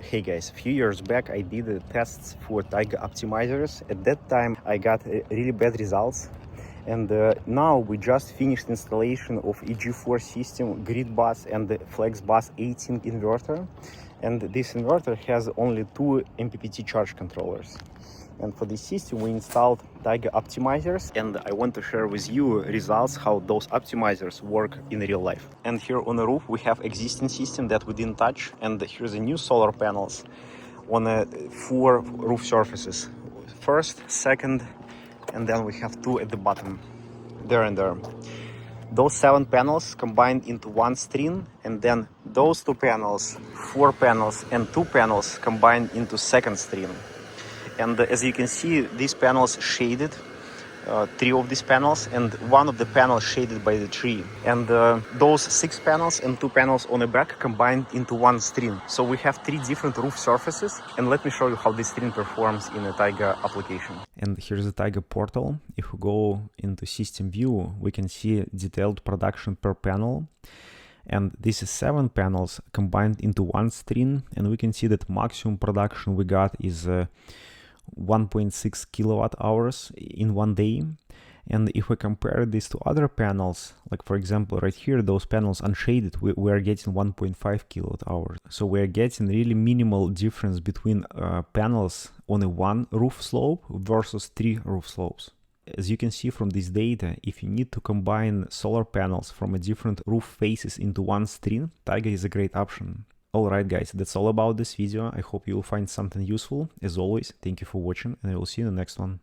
Hey guys, a few years back I did tests for Tigo optimizers. At that time I got really bad results, and now we just finished installation of EG4 system, GridBoss and the FlexBoss 18 inverter, and this inverter has only 2 MPPT charge controllers. And for this system we installed Tigo optimizers, and I want to share with you results how those optimizers work in real life. And here on the roof we have existing system that we didn't touch, and here's the new solar panels on 4 roof surfaces. First, second, and then we have 2 at the bottom, there and there. Those 7 panels combined into one string, and then those 2 panels, 4 panels and 2 panels combined into second string. And as you can see, these panels shaded, 3 of these panels, and 1 of the panels shaded by the tree. And those 6 panels and 2 panels on the back combined into one string. So we have 3 different roof surfaces, and let me show you how this string performs in a Tigo application. And here's the Tigo portal. If we go into system view, we can see detailed production per panel. And this is 7 panels combined into one string, and we can see that maximum production we got is 1.6 kilowatt hours in one day. And if we compare this to other panels, like for example right here, those panels unshaded, we are getting 1.5 kilowatt hours. So we are getting really minimal difference between panels on a 1 roof slope versus 3 roof slopes. As you can see from this data, if you need to combine solar panels from a different roof faces into one string, Tigo is a great option. Alright guys, that's all about this video. I hope you will find something useful. As always, thank you for watching, and I will see you in the next one.